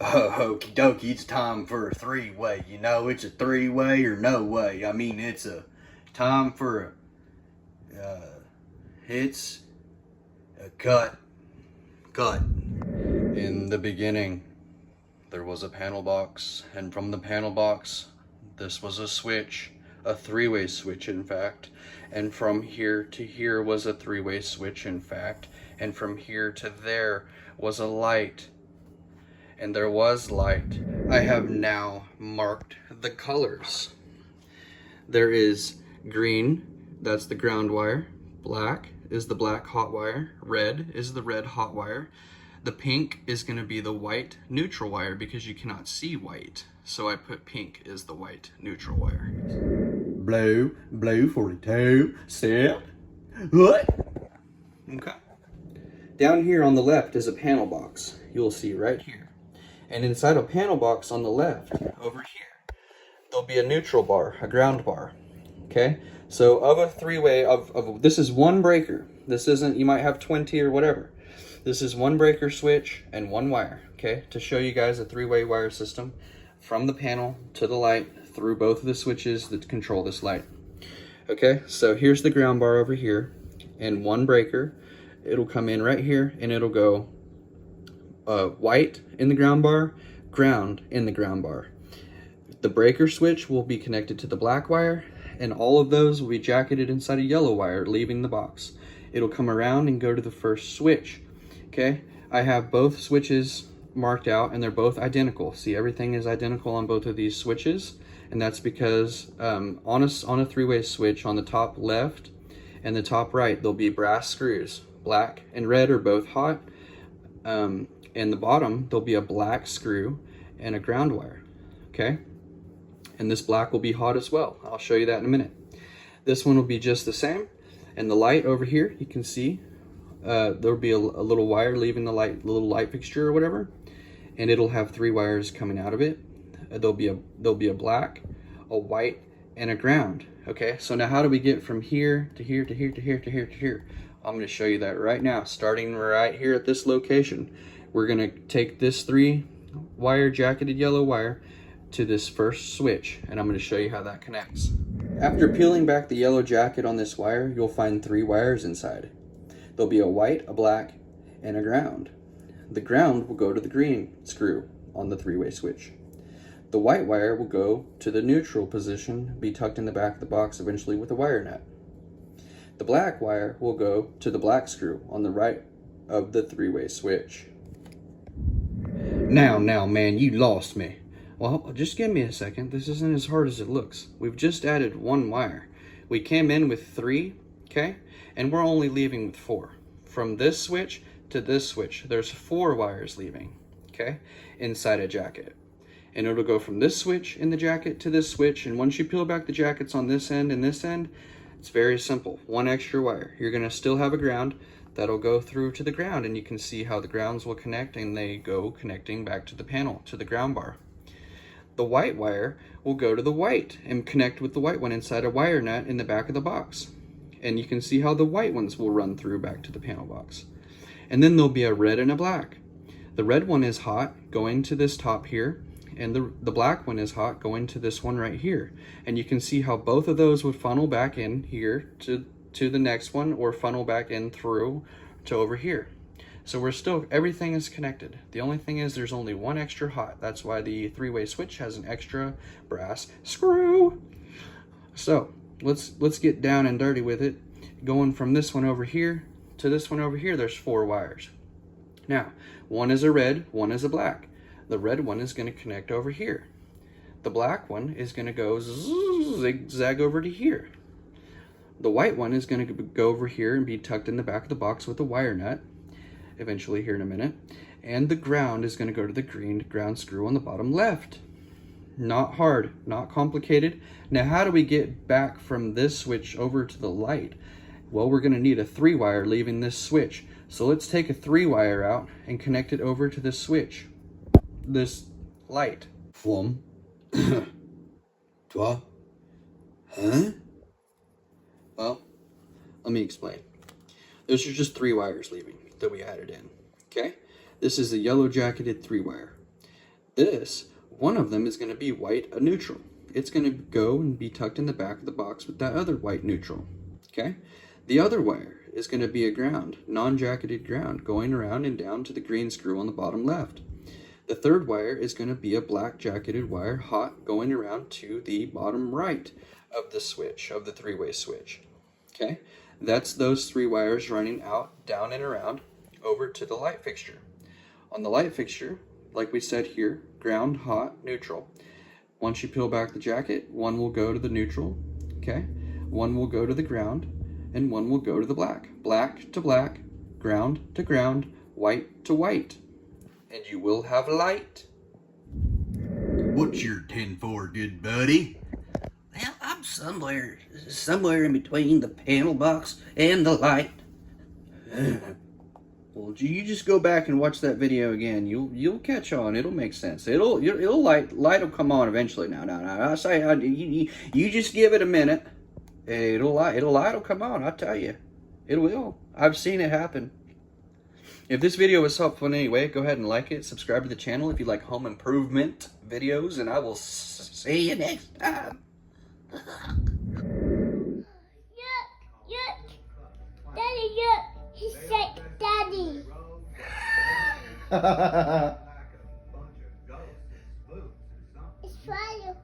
Okie dokie, it's time for a three-way. You know, it's a three-way or no way. I mean, it's a time for it's a cut. Cut. In the beginning, there was a panel box, and from the panel box, this was a switch, a three-way switch, in fact. And from here to here was a three-way switch, in fact. And from here to there was a light. And there was light. I have now marked the colors. There is green, that's the ground wire. Black is the black hot wire. Red is the red hot wire. The pink is going to be the white neutral wire because you cannot see white. So I put pink is the white neutral wire. Blue, blue 42, set, what? Okay. Down here on the left is a panel box. You'll see right here. And inside a panel box on the left, over here, there'll be a neutral bar, a ground bar. Okay? So of a three-way, this is one breaker. This isn't, you might have 20 or whatever. This is one breaker switch and one wire, okay? To show you guys a three-way wire system from the panel to the light through both of the switches that control this light. Okay, so here's the ground bar over here and one breaker. It'll come in right here and it'll go white in the ground bar, ground in the ground bar. The breaker switch will be connected to the black wire, and all of those will be jacketed inside a yellow wire leaving the box. It'll come around and go to the first switch. Okay, I have both switches marked out and they're both identical. See, everything is identical on both of these switches, and that's because on a three-way switch on the top left and the top right, there'll be brass screws. Black and red are both hot. In the bottom, there'll be a black screw and a ground wire, okay? And this black will be hot as well. I'll show you that in a minute. This one will be just the same. And the light over here, you can see, there'll be a little wire leaving the little light fixture or whatever, and it'll have three wires coming out of it. There'll be a black, a white, and a ground, okay? So now how do we get from here to here to here to here to here to here? I'm gonna show you that right now, starting right here at this location. We're gonna take this three-wire jacketed yellow wire to this first switch, and I'm gonna show you how that connects. After peeling back the yellow jacket on this wire, you'll find three wires inside. There'll be a white, a black, and a ground. The ground will go to the green screw on the three-way switch. The white wire will go to the neutral position, be tucked in the back of the box eventually with a wire nut. The black wire will go to the black screw on the right of the three-way switch. Now, man, you lost me. Well, just give me a second. This isn't as hard as it looks. We've just added one wire. We came in with three, okay? And we're only leaving with four. From this switch to this switch, there's four wires leaving, okay? Inside a jacket. And it'll go from this switch in the jacket to this switch. And once you peel back the jackets on this end and this end, it's very simple. One extra wire. You're gonna still have a ground that'll go through to the ground, and you can see how the grounds will connect, and they go connecting back to the panel, to the ground bar. The white wire will go to the white and connect with the white one inside a wire nut in the back of the box. And you can see how the white ones will run through back to the panel box. And then there'll be a red and a black. The red one is hot going to this top here, and the black one is hot going to this one right here. And you can see how both of those would funnel back in here to the next one, or funnel back in through to over here. So everything is connected. The only thing is there's only one extra hot. That's why the three-way switch has an extra brass screw. So let's get down and dirty with it. Going from this one over here to this one over here, there's four wires. Now, one is a red, one is a black. The red one is going to connect over here. The black one is going to go zigzag over to here. The white one is going to go over here and be tucked in the back of the box with a wire nut, eventually here in a minute. And the ground is going to go to the green ground screw on the bottom left. Not hard, not complicated. Now, how do we get back from this switch over to the light? Well, we're going to need a three wire leaving this switch. So let's take a three wire out and connect it over to this switch, this light. One, two, huh? Well, let me explain. Those are just three wires leaving that we added in, okay? This is a yellow jacketed three wire. This, one of them is going to be white, a neutral. It's going to go and be tucked in the back of the box with that other white neutral. Okay? The other wire is going to be a ground, non-jacketed ground, going around and down to the green screw on the bottom left. The third wire is going to be a black jacketed wire, hot, going around to the bottom right of the switch, of the three-way switch. Okay? That's those 3 wires running out, down and around, over to the light fixture. On the light fixture, like we said here, ground, hot, neutral. Once you peel back the jacket, one will go to the neutral, okay? One will go to the ground, and one will go to the black. Black to black, ground to ground, white to white. And you will have light. What's your 10 for, good buddy? Well, I'm somewhere in between the panel box and the light. Well, you just go back and watch that video again. You'll catch on. It'll make sense. It'll light will come on eventually. Now. I say you just give it a minute. Light will come on. I tell you, it will. I've seen it happen. If this video was helpful in any way, go ahead and like it. Subscribe to the channel if you like home improvement videos, and I will see you next time. Yuck. Daddy, yuck. He said daddy. It's fire.